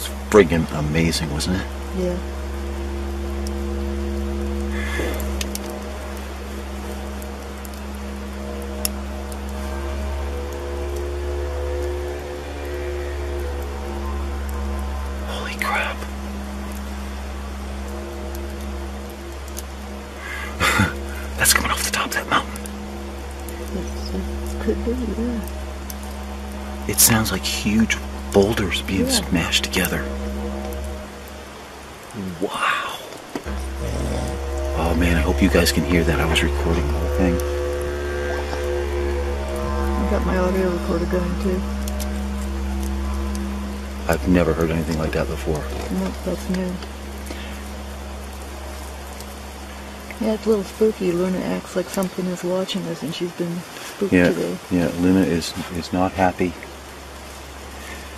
was friggin' amazing, wasn't it? Yeah. Holy crap. That's coming off the top of that mountain. It could be, yeah. It sounds like huge boulders being smashed together. Wow. Oh man, I hope you guys can hear that. I was recording the whole thing. I got my audio recorder going too. I've never heard anything like that before. Nope, that's new. Yeah, it's a little spooky. Luna acts like something is watching us and she's been spooked today. Yeah, Luna is not happy.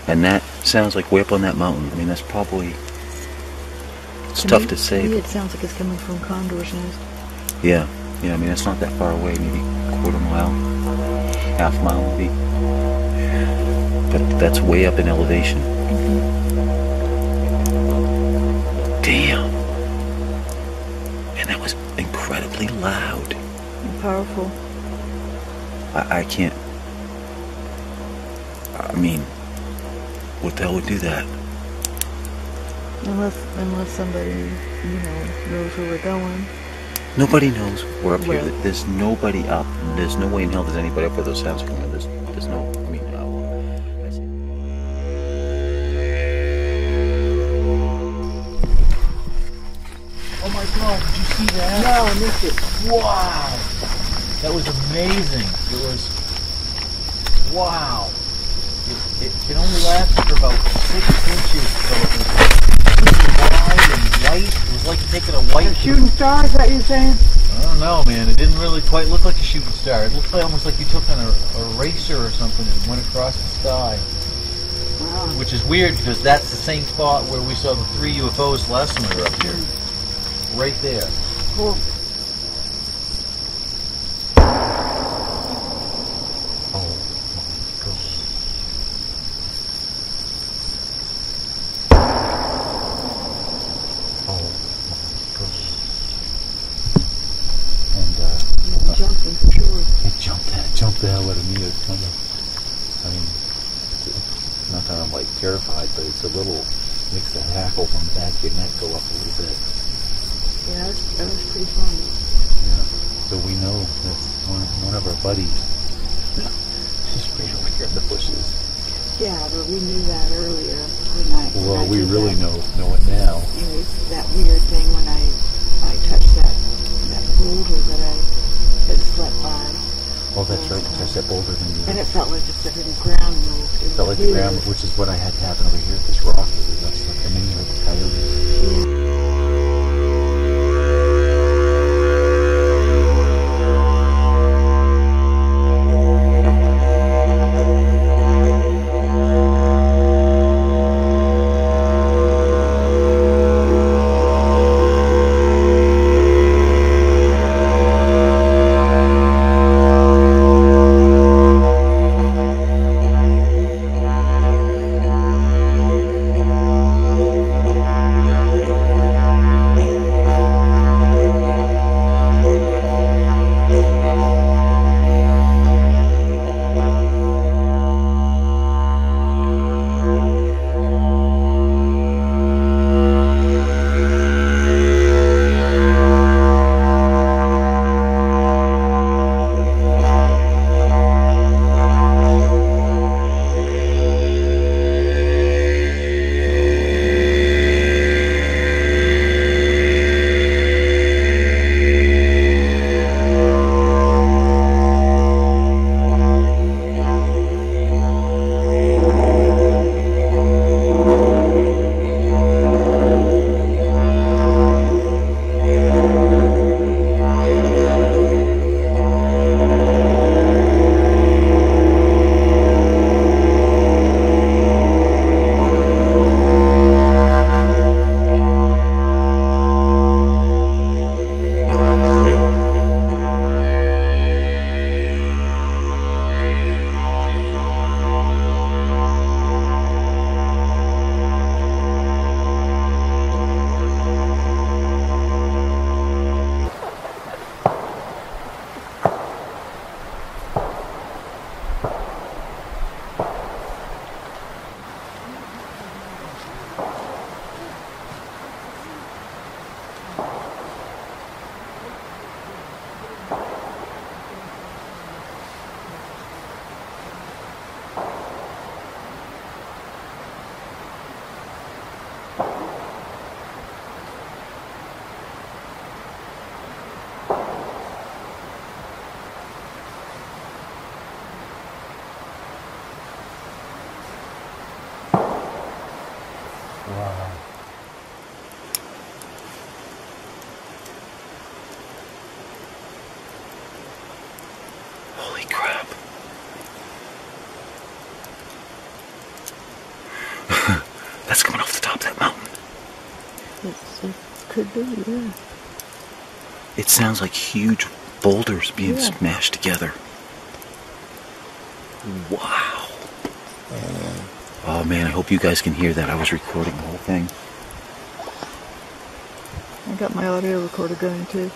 And that sounds like way up on that mountain. I mean, that's probably... It's tough to say. Yeah, it sounds like it's coming from Condor's Nest. Yeah, I mean, it's not that far away, maybe a quarter mile, half mile maybe. But that's way up in elevation. Damn. And that was incredibly loud. And powerful. I can't... I mean, what the hell would do that? Unless somebody, knows where we're going. Nobody knows we're up here. There's nobody up. There's no way in hell there's anybody up where those sounds are coming. There's no... I mean, Oh my god, did you see that? No, I missed it. Wow! That was amazing. It was... Wow! It only lasted for about 6 inches, so it was super wide and white. It was like taking a white... A shooting star, is that what you're saying? I don't know, man. It didn't really quite look like a shooting star. It looked like almost like you took an eraser or something and went across the sky. Wow. Which is weird because that's the same spot where we saw the 3 UFOs last time we were up here. Right there. Cool. Oh my god. Oh my god. And Jumping for sure. it jumped the hell out of me. It kind of, I mean, not that I'm like terrified, but it's a little, makes the hackle from the back of your neck go up a little bit. Yeah, that was pretty fun. Yeah. So we know that one of our buddies is right over here in the bushes. Yeah, but we knew that earlier. Well, we really know it now. It was that weird thing when I touched that boulder that I had slept by. Oh, that's right. You touched that boulder, And it felt like the ground moved. It felt like the ground, which is what I had to happen over here at this rock. That's like, and then you heard the coyotes. Yeah. Wow. Holy crap. That's coming off the top of that mountain. It could be, yeah. It sounds like huge boulders being smashed together. Wow. Oh man, I hope you guys can hear that. I was recording the whole thing. I got my audio recorder going too.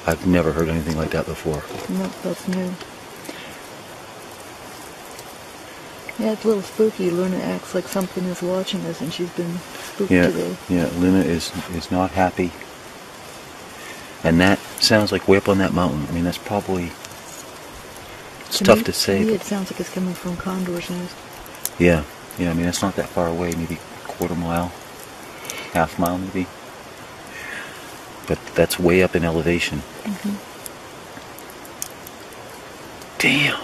I've never heard anything like that before. Nope, that's new. Yeah, it's a little spooky. Luna acts like something is watching us and she's been spooked today. Yeah, Luna is not happy. And that sounds like way up on that mountain. I mean, that's probably... It's tough to say. It sounds like it's coming from Condor's nest. Yeah, I mean, it's not that far away. Maybe a quarter mile, half mile maybe. But that's way up in elevation. Mm-hmm. Damn.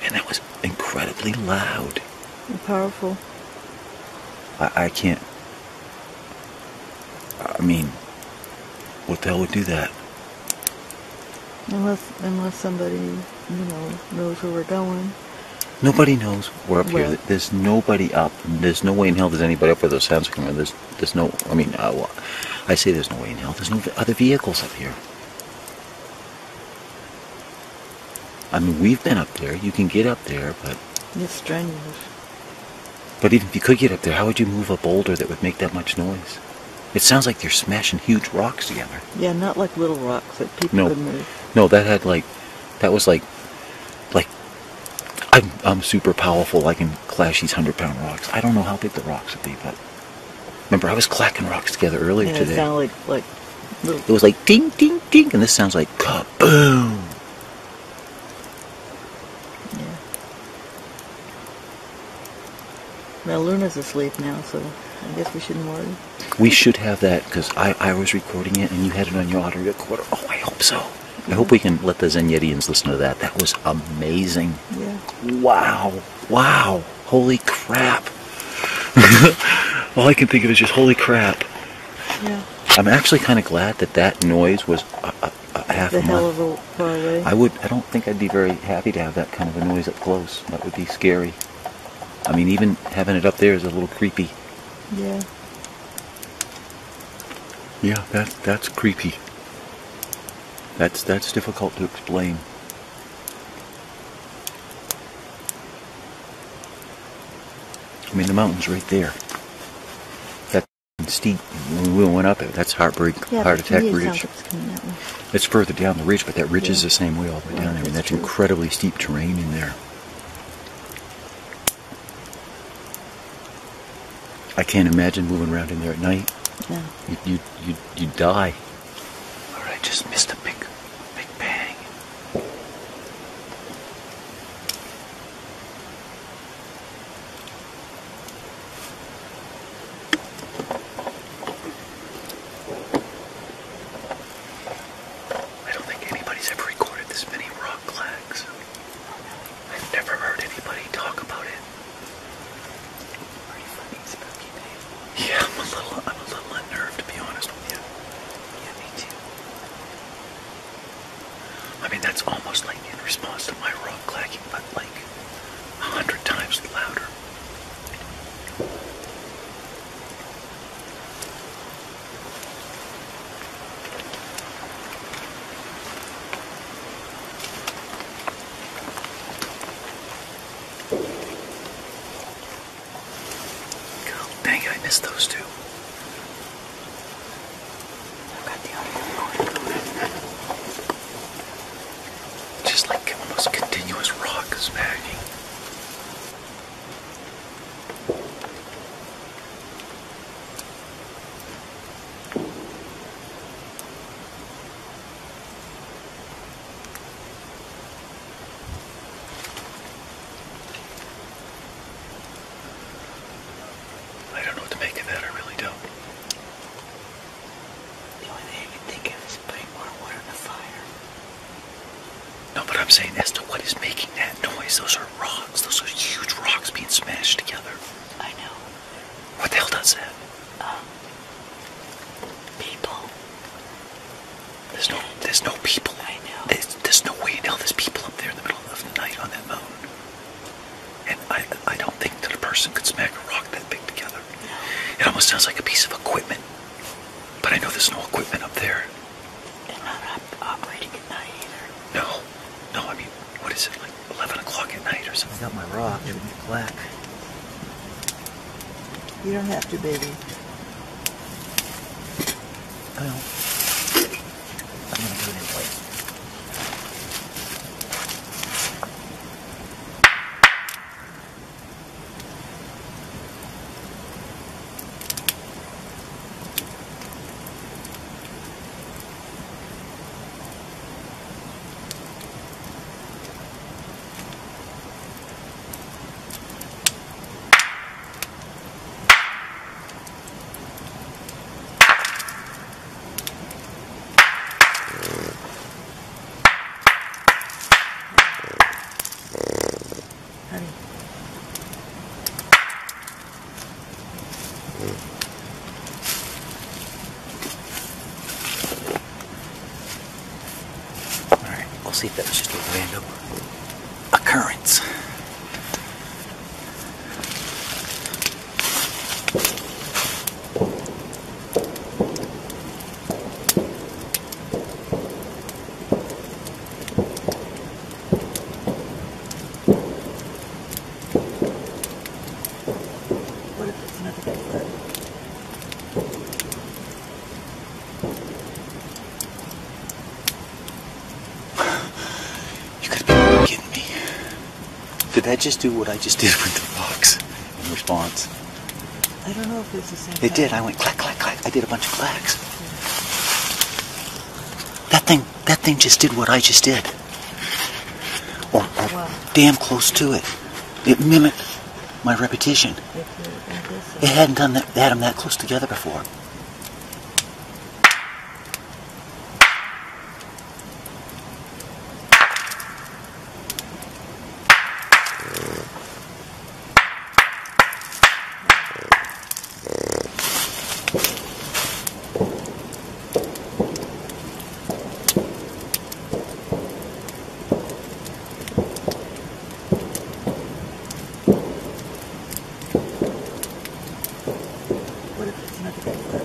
And that was incredibly loud. And powerful. I can't... I mean, what the hell would do that? Unless somebody, knows where we're going. Nobody knows we're up Well, here. There's nobody up. There's no way in hell there's anybody up where those sounds are coming. There's no... I mean, I say there's no way in hell. There's no other vehicles up here. I mean, we've been up there. You can get up there, but... It's strenuous. But even if you could get up there, how would you move a boulder that would make that much noise? It sounds like they're smashing huge rocks together. Yeah, not like little rocks that people could move. No, that was like, I'm super powerful. I can clash these 100-pound rocks. I don't know how big the rocks would be, but remember, I was clacking rocks together earlier today. It sounded like little... It was like ding, ding, ding, and this sounds like kaboom. Yeah. Well, Luna's asleep now, so I guess we shouldn't worry. We should have that, because I was recording it, and you had it on your audio recorder. Oh, I hope so. I hope we can let the Zen Yetians listen to that. That was amazing. Yeah. Wow. Holy crap. All I can think of is just holy crap. Yeah. I'm actually kind of glad that noise was a half a hell mile. of a far away. I don't think I'd be very happy to have that kind of a noise up close. That would be scary. I mean, even having it up there is a little creepy. Yeah. Yeah, that's creepy. That's difficult to explain. I mean, the mountain's right there. That's steep. When we went up it, that's Heart Attack Ridge. It's further down the ridge, but that ridge is the same way all the way down there. I mean, that's incredibly steep terrain in there. I can't imagine moving around in there at night. No. You'd die. All right, just missed a big bang. I don't think anybody's ever recorded this many rock clags. I've never heard anybody talk about it. Yeah, I'm a little unnerved, to be honest with you. Yeah, me too. I mean, that's almost like in response to my rock clacking, but like 100 times louder. God dang it, I missed those two. Just like almost continuous rock smacking. I don't know what to make of that, I really don't. The only thing I can think of is putting more water in the fire. No, but I'm saying as as to what is making that noise. Those are rocks. Those are huge rocks being smashed together. I know. What the hell does that? People. There's no people. I know. There's no way in hell there's people up there in the middle of the night on that mountain. And I don't think that a person could smack a rock that big together. No. It almost sounds like a piece of equipment. But I know there's no equipment up there. They're not operating at night either. No, I mean, what is it, like 11 o'clock at night or something? I got my rock, it was black. You don't have to, baby. Well, I'm gonna do it anyway. Honey. Alright, we'll see if that was just a random occurrence. What if it's another Bigfoot? You gotta be kidding me. Did that just do what I just did with the rocks in response? I don't know if it's the same. It did. I went clack, clack, clack. I did a bunch of clacks. That thing just did what I just did. Or Wow. damn close to it. It mimicked my repetition. It hadn't done that, had them that close together before. What if it's another Bigfoot?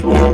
Bye.